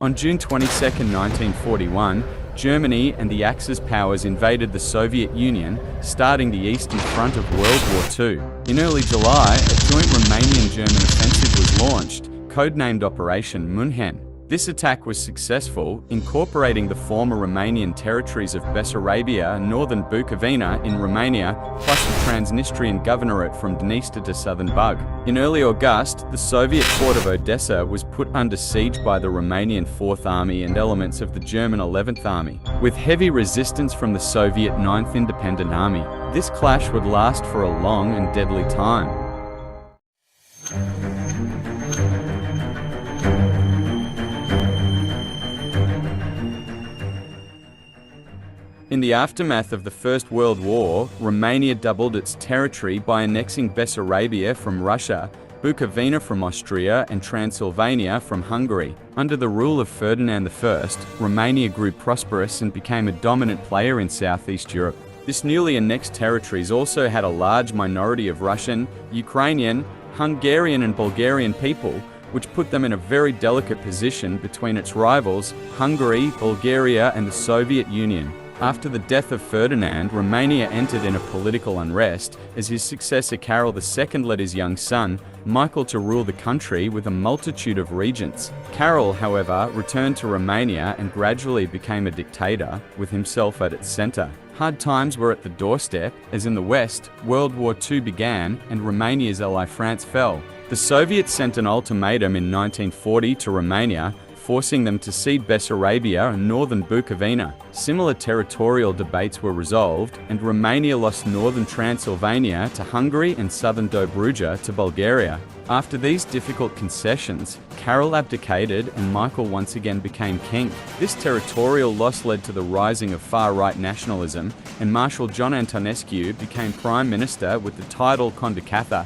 On June 22, 1941, Germany and the Axis powers invaded the Soviet Union, starting the Eastern Front of World War II. In early July, a joint Romanian-German offensive was launched, codenamed Operation Munchen. This attack was successful, incorporating the former Romanian territories of Bessarabia and Northern Bukovina in Romania, plus the Transnistrian Governorate from Dniester to southern Bug. In early August, the Soviet port of Odessa was put under siege by the Romanian 4th Army and elements of the German 11th Army, with heavy resistance from the Soviet 9th Independent Army. This clash would last for a long and deadly time. In the aftermath of the First World War, Romania doubled its territory by annexing Bessarabia from Russia, Bukovina from Austria, and Transylvania from Hungary. Under the rule of Ferdinand I, Romania grew prosperous and became a dominant player in Southeast Europe. This newly annexed territories also had a large minority of Russian, Ukrainian, Hungarian and Bulgarian people, which put them in a very delicate position between its rivals, Hungary, Bulgaria and the Soviet Union. After the death of Ferdinand, Romania entered in a political unrest as his successor Carol II led his young son, Michael, to rule the country with a multitude of regents. Carol, however, returned to Romania and gradually became a dictator, with himself at its center. Hard times were at the doorstep, as in the West, World War II began and Romania's ally France fell. The Soviets sent an ultimatum in 1940 to Romania, forcing them to cede Bessarabia and Northern Bukovina. Similar territorial debates were resolved, and Romania lost northern Transylvania to Hungary and southern Dobruja to Bulgaria. After these difficult concessions, Carol abdicated and Michael once again became king. This territorial loss led to the rising of far-right nationalism, and Marshal John Antonescu became prime minister with the title Condocather.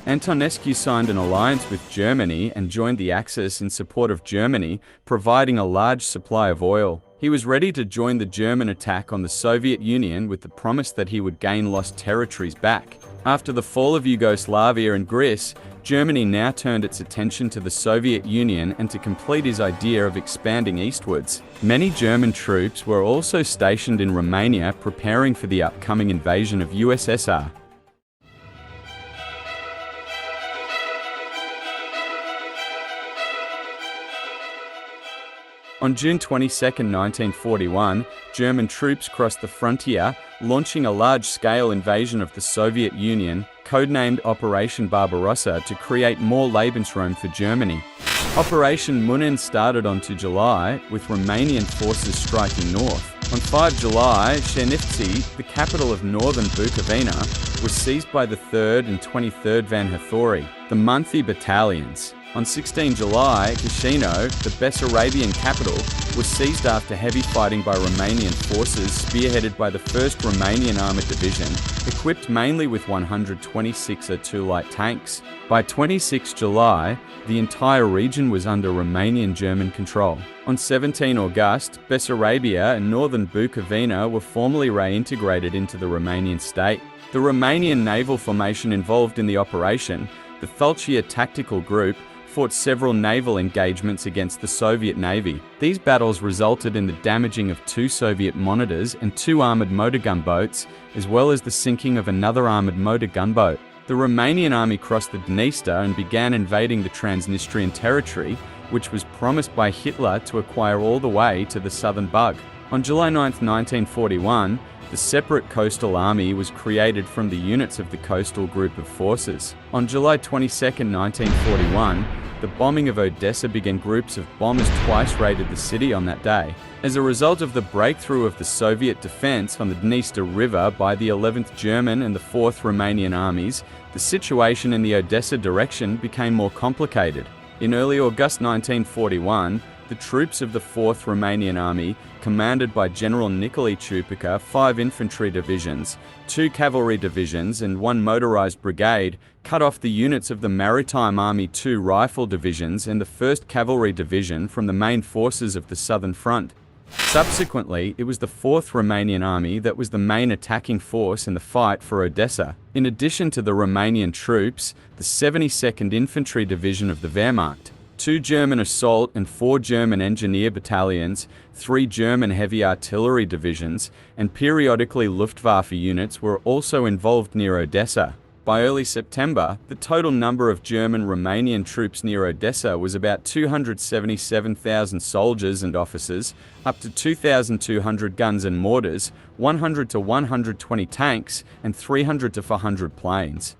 Antonescu signed an alliance with Germany and joined the Axis in support of Germany, providing a large supply of oil. He was ready to join the German attack on the Soviet Union with the promise that he would gain lost territories back. After the fall of Yugoslavia and Greece, Germany now turned its attention to the Soviet Union and to complete his idea of expanding eastwards. Many German troops were also stationed in Romania preparing for the upcoming invasion of USSR. On June 22, 1941, German troops crossed the frontier, launching a large-scale invasion of the Soviet Union, codenamed Operation Barbarossa, to create more Lebensraum for Germany. Operation Munchen started on 2 July, with Romanian forces striking north. On 5 July, Chernihiv, the capital of northern Bukovina, was seized by the 3rd and 23rd Vanhathori, the Munthi battalions. On 16 July, Chisinau, the Bessarabian capital, was seized after heavy fighting by Romanian forces spearheaded by the 1st Romanian Armoured Division, equipped mainly with 126 O2 light tanks. By 26 July, the entire region was under Romanian-German control. On 17 August, Bessarabia and Northern Bukovina were formally reintegrated into the Romanian state. The Romanian naval formation involved in the operation, the Thulcia Tactical Group, fought several naval engagements against the Soviet Navy. These battles resulted in the damaging of 2 Soviet monitors and 2 armoured motor gunboats, as well as the sinking of another armoured motor gunboat. The Romanian army crossed the Dniester and began invading the Transnistrian territory, which was promised by Hitler to acquire all the way to the southern Bug. On July 9, 1941, the separate coastal army was created from the units of the coastal group of forces. On July 22, 1941, the bombing of Odessa began. Groups of bombers twice raided the city on that day. As a result of the breakthrough of the Soviet defense on the Dniester River by the 11th German and the 4th Romanian armies, the situation in the Odessa direction became more complicated. In early August 1941, the troops of the 4th Romanian Army, commanded by General Nicolae Ciupica, 5 infantry divisions, 2 cavalry divisions and 1 motorized brigade, cut off the units of the Maritime Army 2 rifle divisions and the 1st Cavalry Division from the main forces of the southern front. Subsequently, it was the 4th Romanian Army that was the main attacking force in the fight for Odessa. In addition to the Romanian troops, the 72nd Infantry Division of the Wehrmacht, 2 German assault and 4 German engineer battalions, 3 German heavy artillery divisions, and periodically Luftwaffe units were also involved near Odessa. By early September, the total number of German-Romanian troops near Odessa was about 277,000 soldiers and officers, up to 2,200 guns and mortars, 100 to 120 tanks, and 300 to 400 planes.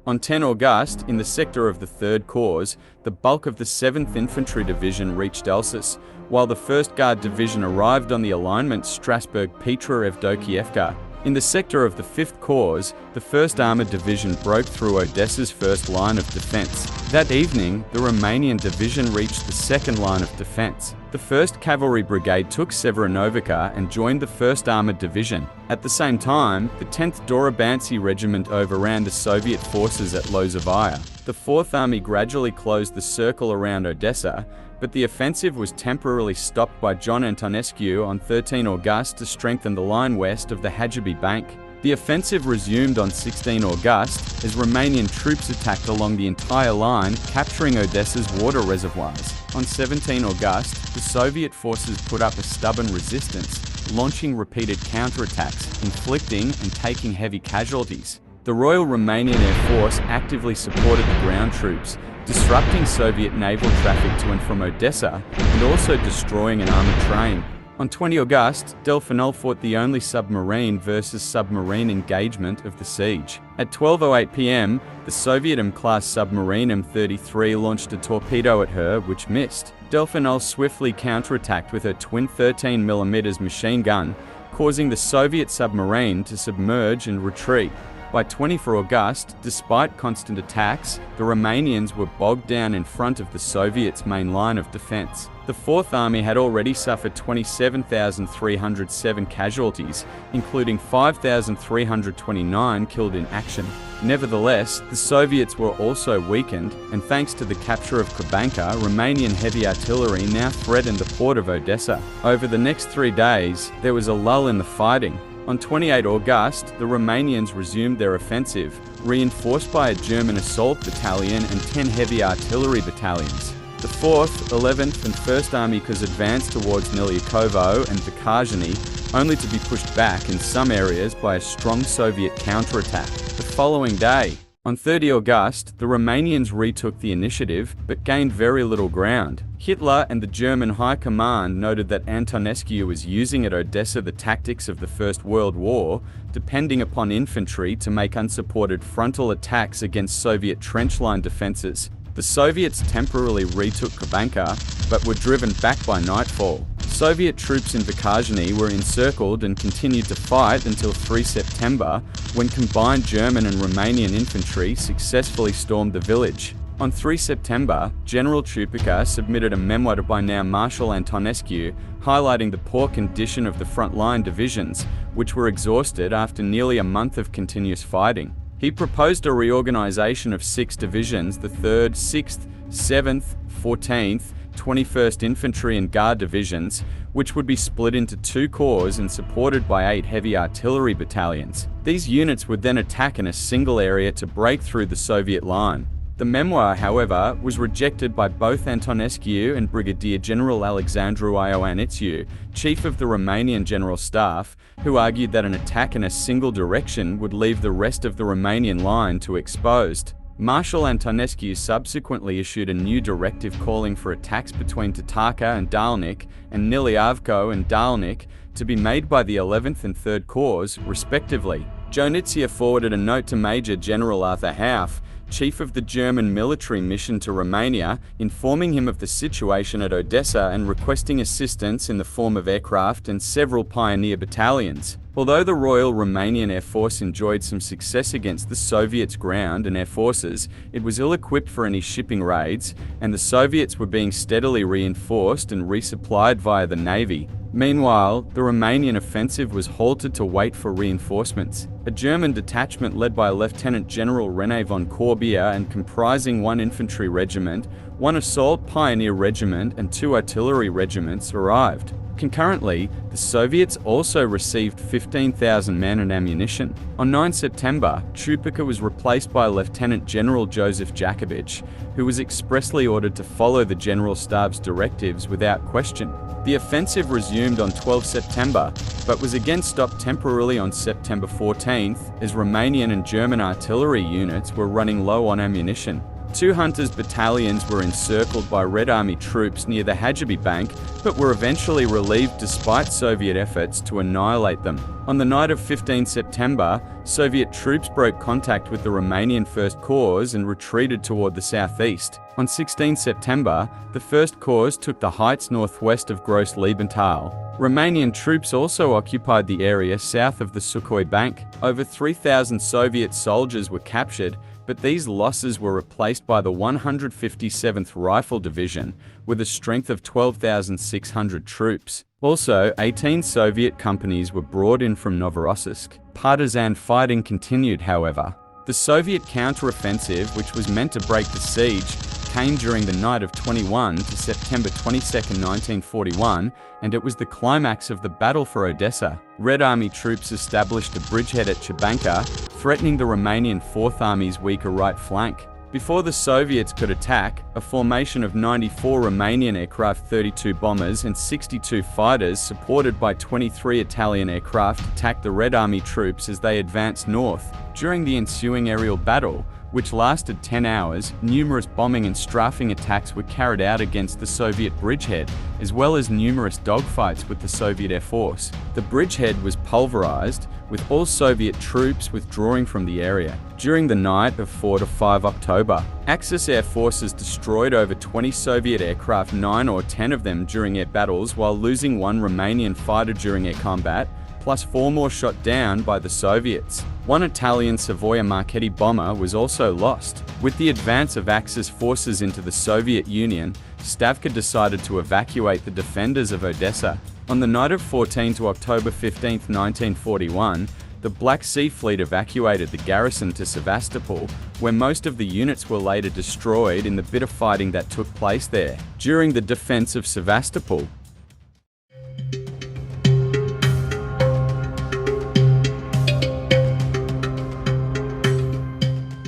On 10 August, in the sector of the 3rd Corps, the bulk of the 7th Infantry Division reached Alsace, while the 1st Guard Division arrived on the alignment Strasbourg-Petra-Evdokiivka. In the sector of the 5th Corps, the 1st Armoured Division broke through Odessa's first line of defence. That evening, the Romanian Division reached the second line of defence. The 1st Cavalry Brigade took Severinovica and joined the 1st Armoured Division. At the same time, the 10th Dorobantsy Regiment overran the Soviet forces at Lozovaya. The 4th Army gradually closed the circle around Odessa, but the offensive was temporarily stopped by John Antonescu on 13 August to strengthen the line west of the Hadjibi Bank. The offensive resumed on 16 August as Romanian troops attacked along the entire line, capturing Odessa's water reservoirs. On 17 August, the Soviet forces put up a stubborn resistance, launching repeated counterattacks, inflicting and taking heavy casualties. The Royal Romanian Air Force actively supported the ground troops, disrupting Soviet naval traffic to and from Odessa and also destroying an armoured train. On 20 August, Delfinul fought the only submarine versus submarine engagement of the siege. At 12:08 p.m., the Soviet M-class submarine M33 launched a torpedo at her, which missed. Delfinul swiftly counterattacked with her twin 13mm machine gun, causing the Soviet submarine to submerge and retreat. By 24 August, despite constant attacks, the Romanians were bogged down in front of the Soviets' main line of defense. The 4th Army had already suffered 27,307 casualties, including 5,329 killed in action. Nevertheless, the Soviets were also weakened, and thanks to the capture of Kubanka, Romanian heavy artillery now threatened the port of Odessa. Over the next 3 days, there was a lull in the fighting. On 28 August, the Romanians resumed their offensive, reinforced by a German assault battalion and 10 heavy artillery battalions. The 4th, 11th and 1st Army Corps advanced towards Nilyakovo and Vikazhny, only to be pushed back in some areas by a strong Soviet counterattack. The following day, on 30 August, the Romanians retook the initiative, but gained very little ground. Hitler and the German High Command noted that Antonescu was using at Odessa the tactics of the First World War, depending upon infantry to make unsupported frontal attacks against Soviet trench line defenses. The Soviets temporarily retook Kubanka, but were driven back by nightfall. Soviet troops in Vikazhny were encircled and continued to fight until 3 September, when combined German and Romanian infantry successfully stormed the village. On 3 September, General Chupica submitted a memoir by now Marshal Antonescu, highlighting the poor condition of the front-line divisions, which were exhausted after nearly a month of continuous fighting. He proposed a reorganization of 6 divisions, the 3rd, 6th, 7th, 14th, 21st Infantry and Guard divisions, which would be split into 2 corps and supported by 8 heavy artillery battalions. These units would then attack in a single area to break through the Soviet line. The memoir, however, was rejected by both Antonescu and Brigadier General Alexandru Ioanițiu, chief of the Romanian General Staff, who argued that an attack in a single direction would leave the rest of the Romanian line too exposed. Marshal Antonescu subsequently issued a new directive calling for attacks between Tatarka and Dalnik and Niliavko and Dalnik to be made by the 11th and 3rd Corps, respectively. Jonitsia forwarded a note to Major General Arthur Hauff, chief of the German military mission to Romania, informing him of the situation at Odessa and requesting assistance in the form of aircraft and several pioneer battalions. Although the Royal Romanian Air Force enjoyed some success against the Soviets' ground and air forces, it was ill-equipped for any shipping raids, and the Soviets were being steadily reinforced and resupplied via the Navy. Meanwhile, the Romanian offensive was halted to wait for reinforcements. A German detachment led by Lieutenant General René von Corbière and comprising 1 infantry regiment, 1 assault pioneer regiment and 2 artillery regiments arrived. Concurrently, the Soviets also received 15,000 men and ammunition. On 9 September, Chupica was replaced by Lieutenant General Joseph Jakubich, who was expressly ordered to follow the General Stab's directives without question. The offensive resumed on 12 September, but was again stopped temporarily on September 14th, as Romanian and German artillery units were running low on ammunition. 2 Hunters battalions were encircled by Red Army troops near the Hadjibi Bank, but were eventually relieved despite Soviet efforts to annihilate them. On the night of 15 September, Soviet troops broke contact with the Romanian First Corps and retreated toward the southeast. On 16 September, the First Corps took the heights northwest of Gross Liebenthal. Romanian troops also occupied the area south of the Sukhoi Bank. Over 3,000 Soviet soldiers were captured, but these losses were replaced by the 157th Rifle Division, with a strength of 12,600 troops. Also, 18 Soviet companies were brought in from Novorossiysk. Partisan fighting continued, however. The Soviet counteroffensive, which was meant to break the siege, came during the night of 21 to September 22, 1941, and it was the climax of the battle for Odessa. Red Army troops established a bridgehead at Chabanka, threatening the Romanian Fourth Army's weaker right flank. Before the Soviets could attack, a formation of 94 Romanian aircraft, 32 bombers and 62 fighters supported by 23 Italian aircraft attacked the Red Army troops as they advanced north. During the ensuing aerial battle, which lasted 10 hours, numerous bombing and strafing attacks were carried out against the Soviet bridgehead, as well as numerous dogfights with the Soviet Air Force. The bridgehead was pulverized, with all Soviet troops withdrawing from the area. During the night of 4 to 5 October, Axis air forces destroyed over 20 Soviet aircraft, 9 or 10 of them during air battles, while losing 1 Romanian fighter during air combat, plus 4 more shot down by the Soviets. 1 Italian Savoia Marchetti bomber was also lost. With the advance of Axis forces into the Soviet Union, Stavka decided to evacuate the defenders of Odessa. On the night of 14 to October 15, 1941, the Black Sea Fleet evacuated the garrison to Sevastopol, where most of the units were later destroyed in the bitter fighting that took place there. During the defense of Sevastopol,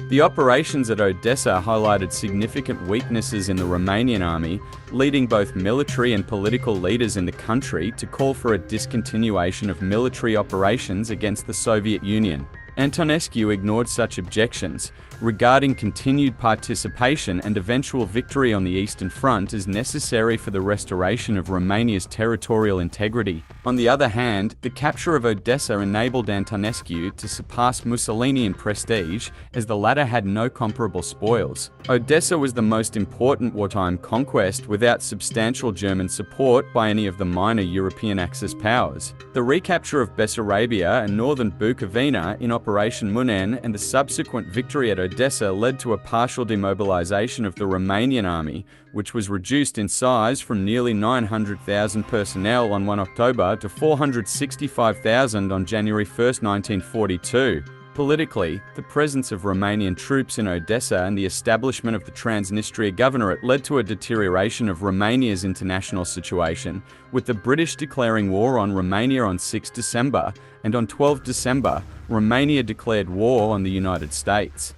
the operations at Odessa highlighted significant weaknesses in the Romanian army, leading both military and political leaders in the country to call for a discontinuation of military operations against the Soviet Union. Antonescu ignored such objections, regarding continued participation and eventual victory on the Eastern Front as necessary for the restoration of Romania's territorial integrity. On the other hand, the capture of Odessa enabled Antonescu to surpass Mussolini in prestige, as the latter had no comparable spoils. Odessa was the most important wartime conquest without substantial German support by any of the minor European Axis powers. The recapture of Bessarabia and Northern Bukovina in Operation Munchen and the subsequent victory at Odessa led to a partial demobilization of the Romanian army, which was reduced in size from nearly 900,000 personnel on 1 October to 465,000 on January 1, 1942. Politically, the presence of Romanian troops in Odessa and the establishment of the Transnistrian Governorate led to a deterioration of Romania's international situation, with the British declaring war on Romania on 6 December, and on 12 December, Romania declared war on the United States.